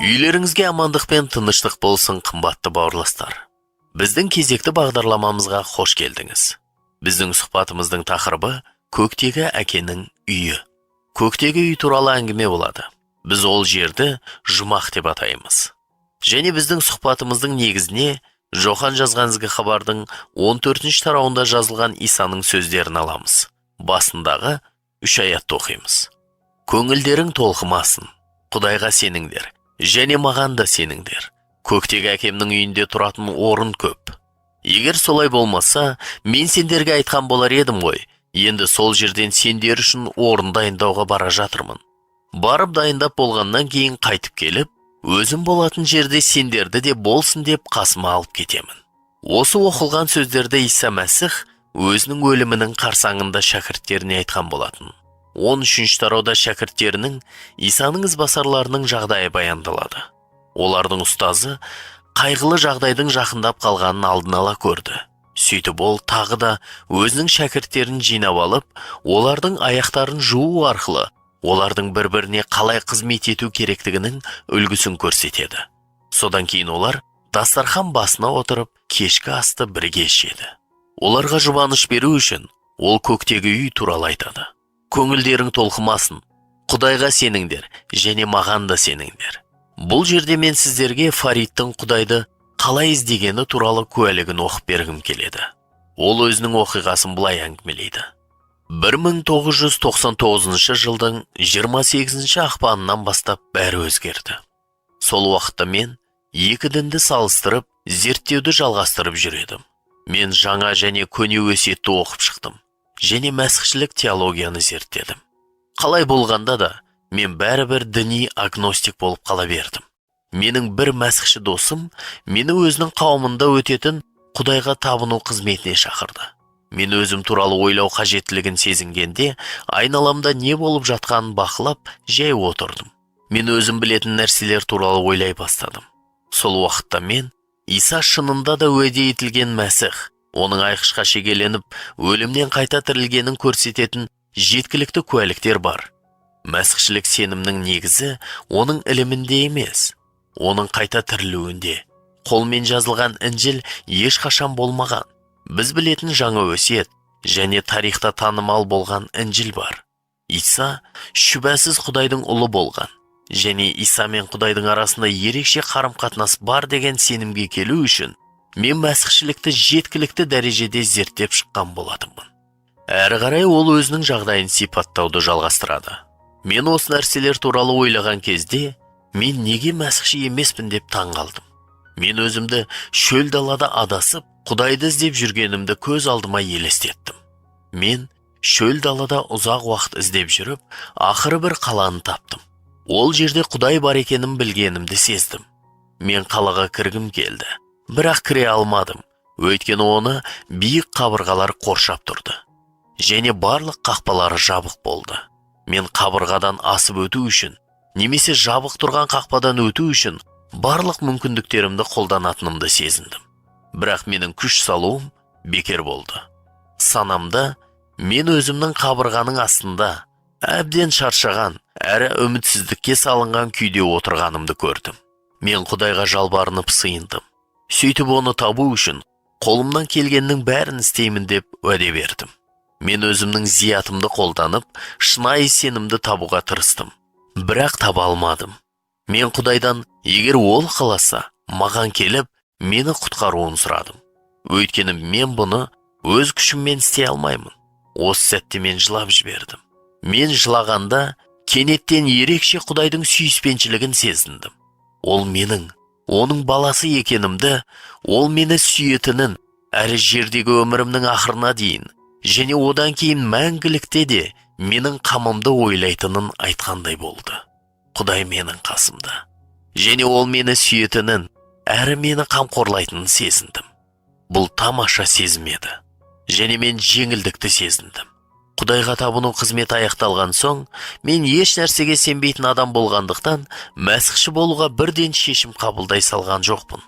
Үйлеріңізге амандық пен тыныштық болсын, қымбатты бауырластар. Біздің кезекті бағдарламамызға қош келдіңіз. Біздің сұхбатымыздың тақырыбы көктегі әкенің үйі. Көктегі үй туралы әңгіме болады. Біз ол жерді жұмақ деп атаймыз. Және біздің сұхбатымыздың негізіне Жохан жазған ізгі хабардың 14-ші тарауында жазылған Исаның сөздерін аламыз. Басындағы 3 аятты оқимыз. Көңілдерің толқымасын, Құдайға сеніңдер, және маған да сеніңдер. Көктегі әкемнің үйінде тұратын орын көп. Егер солай болмаса, мен сендерге айтқан болар едім ғой. Енді сол жерден сендер үшін орын дайындауға бара жатырмын. Барып дайындап болғаннан кейін қайтып келіп, өзім болатын жерде сендерді де болсын деп қасыма алып кетемін. Осы оқылған сөздерді Иса Мәсіх өзінің өлімінің қарсаңында шәкірттеріне айтқан болатын. 13-ші тарауда шәкірттерінің Исаның ізбасарларының жағдайы баяндалады. Олардың ұстазы қайғылы жағдайдың жақындап қалғанын алдын ала көрді. Сөйтіп ол тағы да өзінің шәкірттерін жинап алып, олардың аяқтарын жуу арқылы олардың бір-біріне қалай қызмет ету керектігінің үлгісін көрсетеді. Содан кейін олар дастархан басына отырып, кешкі асты бірге ішеді. Оларға жұбаныш беру үшін ол көктегі үй туралы айтады. Көңілдерің толқымасын, Құдайға сеніңдер, және маған да сеніңдер. Бұл жерде мен сіздерге Фаридтің Құдайды қалай іздегені туралы куәлігін оқып бергім келеді. Ол өзінің оқиғасын былай әңгімелейді. 1999 жылдың 28 ақпанынан бастап бәрі өзгерді. Сол уақытта мен екі дінді салыстырып, зерттеуді жалғастырып жүредім. Мен жаңа және көне өсиетті оқып шықтым, және мәсіхшілік теологияны зерттедім. Қалай болғанда да, мен бәрібір діни агностик болып қала бердім. Менің бір мәсіхші досым мені өзінің қауымында өтетін Құдайға табыну қызметіне шақырды. Мен өзім туралы ойлау қажеттілігін сезінгенде, айналамда не болып жатқанын бақылап, жай отырдым. Мен өзім білетін нәрселер туралы ойлай бастадым. Сол уақытта мен Иса шынында да уәде етілген Мәсіх, оның айқышқа шегеленіп, өлімнен қайта тірілгенін көрсететін жеткілікті куәліктер бар. Мәсіхшілік сенімнің негізі оның ілімінде емес, оның қайта тірілуінде. Қолмен жазылған Інжіл ешқашан болмаған. Біз білетін жаңа өсиет және тарихта танымал болған Інжіл бар. Иса шүбәсіз Құдайдың ұлы болған, және Иса мен Құдайдың арасында ерекше қарым-қатынас бар деген сенімге келу үшін мен мәсіхшілікті жеткілікті дәрежеде зерттеп шыққан болатынмын. Әрі қарай ол өзінің жағдайын сипаттауды жалғастырады. Мен осы нәрселер туралы ойлаған кезде, мен неге мәсіхші емеспін деп таңғалдым. Мен өзімді шөл далада адасып, Құдайды іздеп жүргенімді көз алдыма елестеттім. Мен шөл далада ұзақ уақыт іздеп жүріп, ақыры бір қаланы таптым. Ол жерде Құдай бар екенін білгенімді сездім. Мен қалаға кіргім келді, бірақ кіре алмадым, өйткені оны биік қабырғалар қоршап тұрды. Және барлық қақпалары жабық болды. Мен қабырғадан асып өту үшін, немесе жабық тұрған қақпадан өту үшін барлық мүмкіндіктерімді қолданатынымды сезіндім. Бірақ менің күш салуым бекер болды. Санамда мен өзімнің қабырғаның астында әбден шаршаған, әрі үмітсіздікке салынған күйде отырғанымды көрдім. Мен Құдайға жалбарынып сыйындым. Сөйтіп оны табу үшін қолымнан келгеннің бәрін істеймін деп уәде бердім. Мен өзімнің зиятымды қолданып, шынайы сенімді табуға тырыстым. Бірақ таба алмадым. Мен Құдайдан, егер ол қаласа, маған келіп, мені құтқаруын сұрадым. Өйткені мен бұны өз күшіммен істей алмаймын. Осы сәтте мен жылап жібердім. Мен жылағанда кенеттен ерекше Құдайдың сүйіспеншілігін сезіндім. Ол менің, оның баласы екенімді, ол мені сүйетінін, әрі жердегі өмірімнің ақырына дейін, және одан кейін мәңгілікте де менің қамымды ойлайтынын айтқандай болды. Құдай менің қасымда, және ол мені сүйетінін, әрі мені қамқорлайтынын сезіндім. Бұл тамаша сезім еді, және мен жеңілдікті сезіндім. Құдайға табыну қызметі аяқталған соң, мен еш нәрсеге сенбейтін адам болғандықтан, мәсіхші болуға бірден шешім қабылдай салған жоқпын.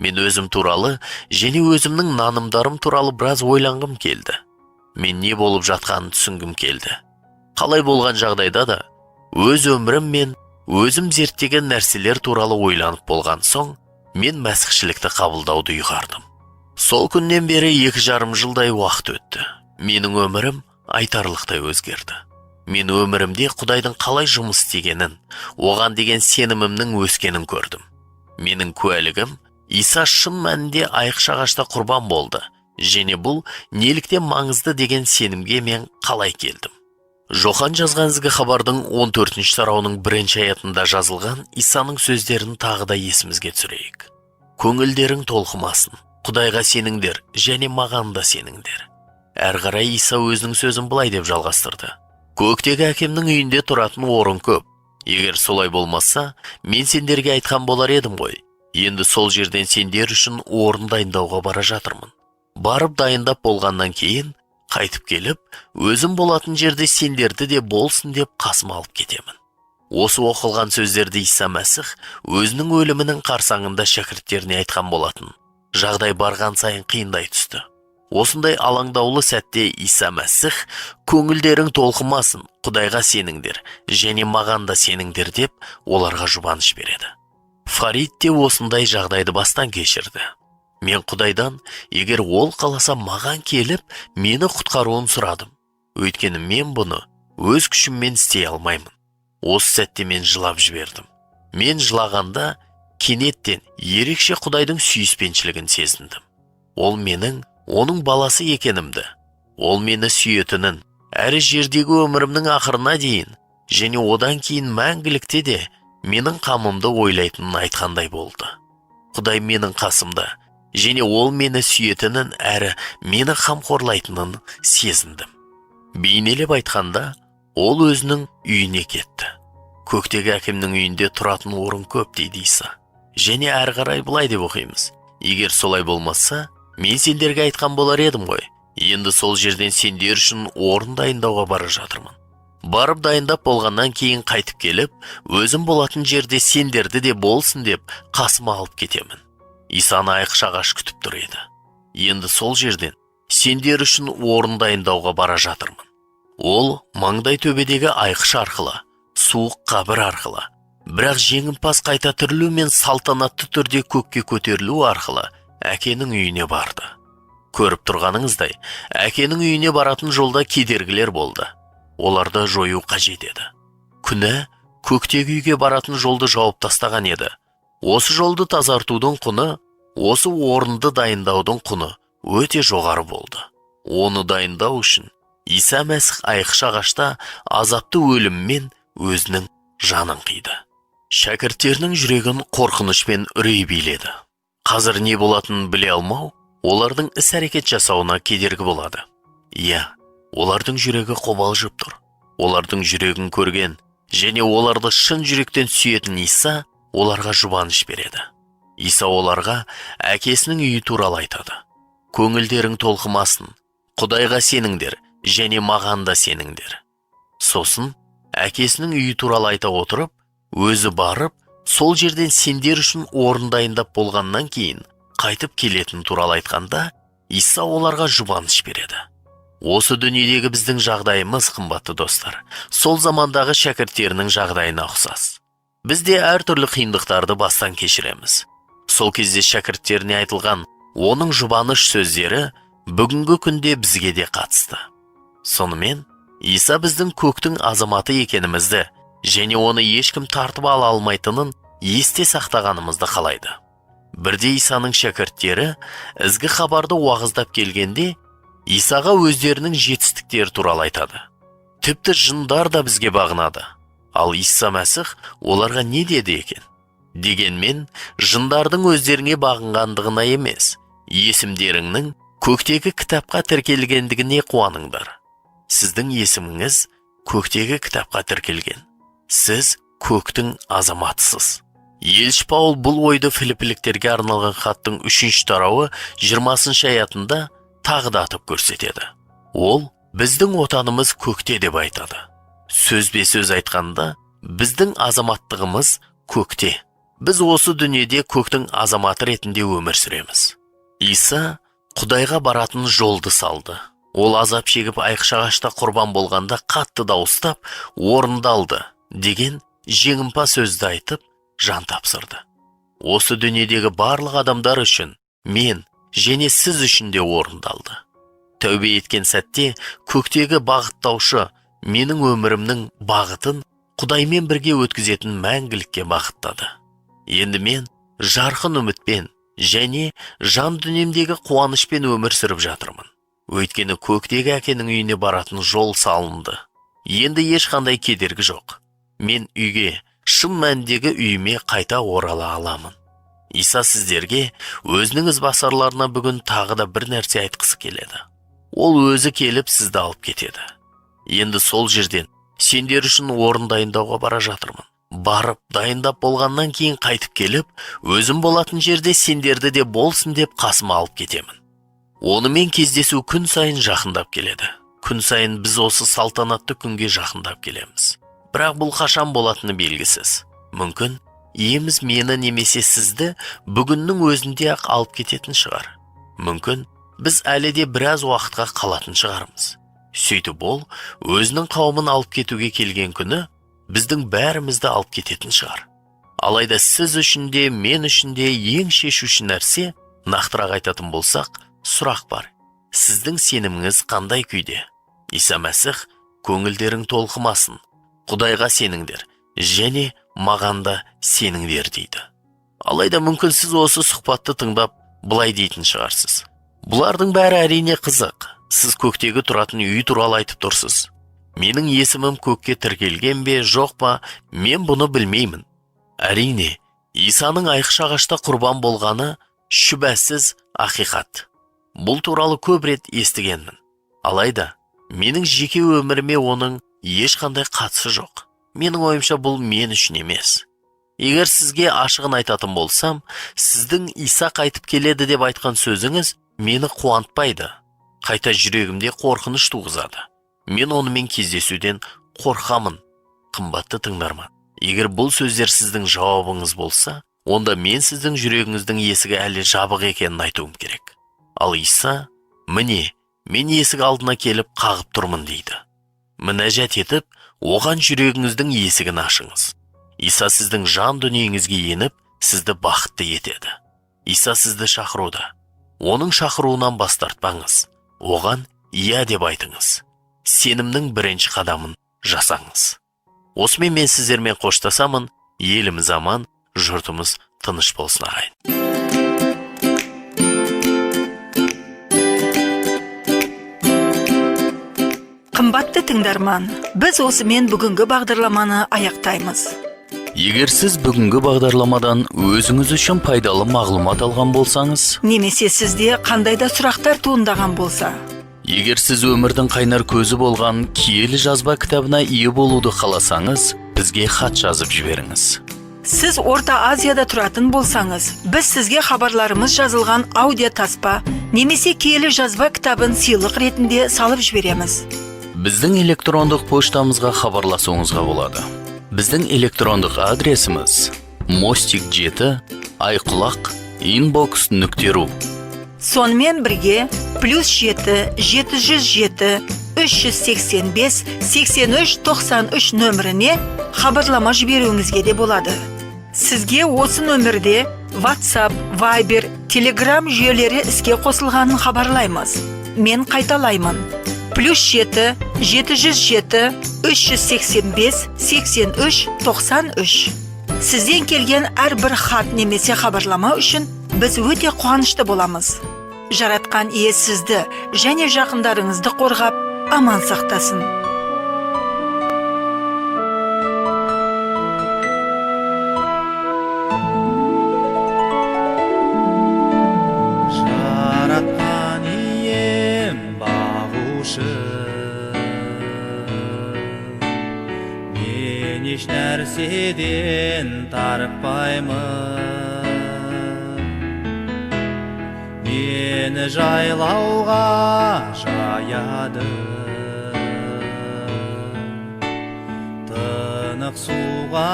Мен өзім туралы, және өзімнің нанымдарым туралы біраз ойланғым келді. Мен не болып жатқанын түсінгім келді. Қалай болған жағдайда да, өз өмірім мен Өзім зерттеген нәрселер туралы ойланып болған соң, мен мәсіхшілікті қабылдауды ұйғардым. Сол күннен бері 2,5 жылдай уақыт өтті. Менің өмірім айтарлықтай өзгерді. Мен өмірімде Құдайдың қалай жұмыс істегенін, оған деген сенімімнің өскенін көрдім. Менің куәлігім Иса шын мәнінде айқшағашта құрбан болды, және бұл неліктен маңызды деген сенімге мен қалай келдім. Жохан жазған ізгі хабардың 14-ші тарауының 1-ші аятында жазылған Исаның сөздерін тағы да есімізге түсірейік. Көңілдерің толқымасын, Құдайға сеніңдер, және маған да сеніңдер. Әрі қарай Иса өзінің сөзін былай деп жалғастырды. Көктегі әкемнің үйінде тұратын орын көп. Егер солай болмаса, мен сендерге айтқан болар едім ғой. Енді сол жерден сендер үшін орын дайындауға бара жатырмын. Барып дайындап болғаннан кейін, қайтып келіп, өзім болатын жерде сендерді де болсын деп қасыма алып кетемін. Осы оқылған сөздерді Иса Мәсіх өзінің өлімінің қарсаңында шәкірттеріне айтқан болатын. Жағдай барған сайын қиындай түсті. Осындай алаңдаулы сәтте Иса Мәсіх көңілдерің толқымасын, Құдайға сеніңдер, және маған да сеніңдер деп оларға жұбаныш береді. Фарид те осындай жағдайды бастан кешірді. Мен Құдайдан, егер ол қаласа маған келіп, мені құтқаруын сұрадым. Өйткені мен бұны өз күшіммен істей алмаймын. Осы сәтте мен жылап жібердім. Мен жылағанда кенеттен ерекше Құдайдың сүйіспеншілігін сезіндім. Ол менің оның баласы екенімді. Ол мені сүйетінін, әрі жердегі өмірімнің ақырына дейін, және одан кейін мәңгілікте де менің қамымды ойлайтынын айтқандай болды. Құдай менің қасымда, және ол мені сүйетінін әрі мені қамқорлайтынын сезіндім. Бейнелеп айтқанда, ол өзінің үйіне кетті. Көктегі әкемнің үйінде тұратын орын көп дейді Иса. Және әрі қарай былай деп оқимыз. Егер солай болмаса, мен сендерге айтқан болар едім ғой. Енді сол жерден сендер үшін орын дайындауға бара жатырмын. Барып дайындап болғаннан кейін қайтып келіп, өзім болатын жерде сендерді де болсын деп қасыма алып кетемін. Исаны айқшағаш күтіп тұр еді. Енді сол жерден сендер үшін орын дайындауға бара жатырмын. Ол маңдай төбедегі айқыш арқылы, суық қабір арқылы, бірақ жеңімпаз қайта тірілу мен салтанатты түрде көкке көтерілу арқылы әкенің үйіне барды. Көріп тұрғаныңыздай, әкенің үйіне баратын жолда кедергілер болды. Оларды жою қажет еді. Күнә көктегі үйге баратын жолды жауып тастаған еді. Осы жолды тазартудың құны, осы орынды дайындаудың құны өте жоғары болды. Оны дайындау үшін Иса Мәсіх айқшағашта азапты өліммен өзінің жанын қиды. Шәкірттерінің жүрегін қорқыныш пен үрей биледі. Қазір не болатынын біле алмау олардың іс-әрекет жасауына кедергі болады. Иә, олардың жүрегі қобалжып тұр. Олардың жүрегін көрген және оларды шын жүректен сүйетін Иса оларға жұбаныш береді. Иса оларға әкесінің үйі туралы айтады. Көңілдерің толқымасын, Құдайға сеніңдер және маған да сеніңдер. Сосын әкесінің үйі туралы айта отырып, өзі барып, сол жерден сендер үшін орын дайындап болғаннан кейін қайтып келетін туралы айтқанда, Иса оларға жұбаныш береді. Осы дүниедегі біздің жағдайымыз, қымбатты достар, сол замандағы шәкірттерінің жағдайына ұқсас. Біз де әртүрлі қиындықтарды бастан кешіреміз. Сол кезде шәкірттеріне айтылған оның жұбаныш сөздері бүгінгі күнде бізге де қатысты. Сонымен, Иса біздің көктің азаматы екенімізді және оны ешкім тартып ала алмайтынын есте сақтағанымызды қалайды. Бірде Исаның шәкірттері ізгі хабарды уағыздап келгенде, Исаға өздерінің жетістіктері туралы айтады. Тіпті жындар да бізге бағынады. Ал Иса Мәсіх оларға не деді екен? Дегенмен, жындардың өздеріңе бағынғандығына емес, есімдеріңнің көктегі кітапқа тіркелгендігіне қуаныңдар. Сіздің есіміңіз көктегі кітапқа тіркелген. Сіз көктің азаматысыз. Елші Паул бұл ойды филиппиліктерге арналған хаттың 3-ші тарауы 20-ші аятында тағы да атып көрсетеді. Ол біздің отанымыз көкте деп айтады. Сөзбе-сөз айтқанда, біздің азаматтығымыз көкте. Біз осы дүниеде көктің азаматы ретінде өмір сүреміз. Иса Құдайға баратын жолды салды. Ол азап шегіп айқшағашта құрбан болғанда қатты дауыстап орындалды деген жеңімпаз сөзді айтып, жан тапсырды. Осы дүниедегі барлық адамдар үшін мен және сіз үшін де орындалды. Тәубе еткен сәтте көктегі бағыттаушы менің өмірімнің бағытын Құдаймен бірге өткізетін мәңгілікке бағыттады. Енді мен жарқын үмітпен және жан дүниемдегі қуанышпен өмір сүріп жатырмын. Өйткені көктегі әкенің үйіне баратын жол салынды. Енді ешқандай кедергі жоқ. Мен үйге, шын мәніндегі үйіме қайта орала аламын. Иса сіздерге өзінің ізбасарларына бүгін тағы да бір нәрсе айтқысы келеді. Ол өзі келіп сізді алып кетеді. Енді сол жерден сендер үшін орын дайындауға бара жатырмын. Барып, дайындап болғаннан кейін қайтып келіп, өзім болатын жерде сендерді де болсын деп қасыма алып кетемін. Онымен кездесу күн сайын жақындап келеді. Күн сайын біз осы салтанатты күнге жақындап келеміз. Бірақ бұл қашан болатыны белгісіз. Мүмкін иеміз мені немесе сізді бүгіннің өзінде ақ алып кететін шығар. Мүмкін біз әлі де біраз уақытқа қалатын шығармыз. Сөйтіп ол өзінің қауымын алып кетуге келген күні біздің бәрімізді алып кететін шығар. Алайда сіз үшін де, мен үшін де ең шешуші нәрсе, нақтырақ айтатын болсақ, сұрақ бар. Сіздің сеніміңіз қандай күйде? Иса Мәсіх, көңілдерің толқымасын. Құдайға сеніңдер, және маған да сеніңдер дейді. Алайда мүмкін сіз осы сұхбатты тыңдап, былай дейтін шығарсыз. Бұлардың бәрі әрине қызық. Сіз көктегі тұратын үй туралы айтып тұрсыз. Менің есімім көкке тіркелген бе, жоқ па, мен бұны білмеймін. Әрине, Исаның айқшағашта құрбан болғаны шүбәсіз ақиқат. Бұл туралы көп рет естігенмін. Алайда, менің жеке өміріме оның ешқандай қатысы жоқ. Менің ойымша бұл мен үшін емес. Егер сізге ашығын айтатын болсам, сіздің Иса қайтып келеді деп айтқан сөзіңіз мені қуантпайды. Қайта жүрегімде қорқыныш туғызады. Мен онымен кездесуден қорқамын. Қымбатты тыңдарман, егер бұл сөздер сіздің жауабыңыз болса, онда мен сіздің жүрегіңіздің есігі әлі жабық екенін айтуым керек. Ал Иса, міне, мен есік алдына келіп қағып тұрмын дейді. Мінәжат етіп, оған жүрегіңіздің есігін ашыңыз. Иса сіздің жан дүниеңізге еніп, сізді бақытты етеді. Иса сізді шақыруда. Оның шақыруынан бас тартпаңыз. Оған иә деп айтыңыз. Сенімнің бірінші қадамын жасаңыз. Осымен мен сіздермен қоштасамын. Еліміз аман, жұртымыз тыныш болсын ағайын. Қымбатты тыңдарман, біз осымен бүгінгі бағдарламаны аяқтаймыз. Егер сіз бүгінгі бағдарламадан өзіңіз үшін пайдалы мағлұмат алған болсаңыз, немесе сізде қандай да сұрақтар туындаған болса, егер сіз өмірдің қайнар көзі болған киелі жазба кітабына ие болуды қаласаңыз, бізге хат жазып жіберіңіз. Сіз Орта Азияда тұратын болсаңыз, біз сізге хабарларымыз жазылған аудио таспа немесе киелі жазба кітабын сыйлық ретінде салып жібереміз. Біздің электрондық поштамызға хабарласуыңызға болады. Біздің электрондық адресіміз mostik7@inbox.ru. Сонымен бірге +7 707 385 83 93 нөміріне хабарлама жіберуіңізге де болады. Сізге осы нөмірде WhatsApp, Viber, Telegram жүйелері іске қосылғанын хабарлаймыз. Мен қайталаймын. +7 707 385 83 93. Сізден келген әрбір хат немесе хабарлама үшін біз өте қуанышты боламыз. Жаратқан ие сізді және жақындарыңызды қорғап, аман сақтасын. Жаратқан ием бағушы, мен еш нәрседен тарықпаймын. Мені жайлауға жаяды, тынық суға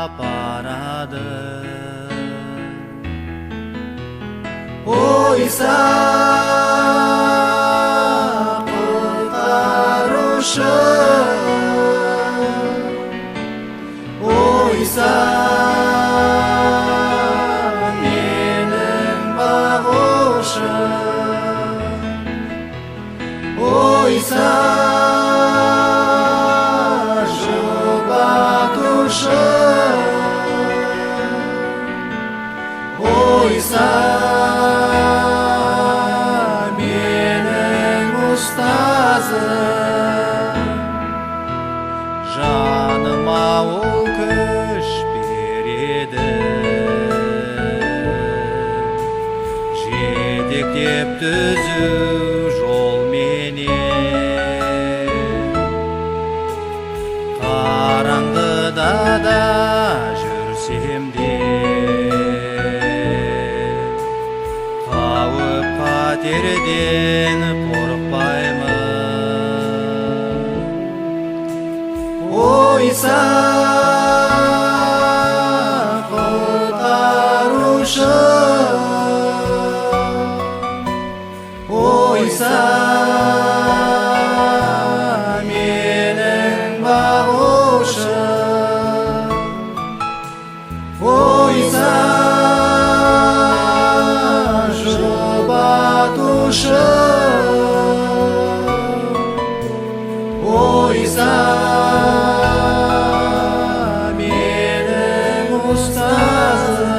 апарады. О Иса, құтқарушы, түзу жол менен қараңғыда да жүрсем де қауіп қатерден қорықпаймын ойса құтқарушы ойса менің бағушы ойса жұбатушы ойса менің ұстазым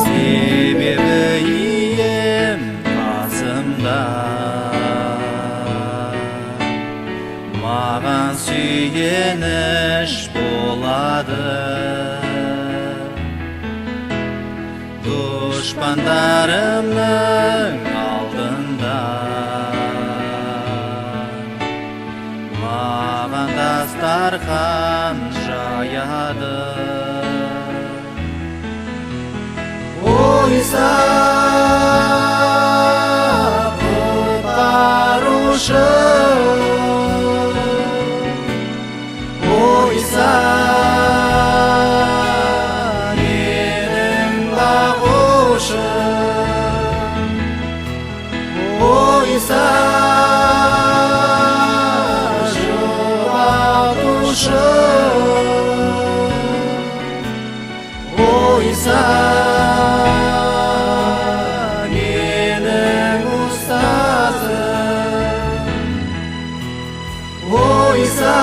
себебі ием қасымда маған сүйеніш болады дұшпандарымның алдында маған дастархан жаяды ойса құтқарушы ойса менің бағушы ойса жұбатушы ойса менің ұстазым ойса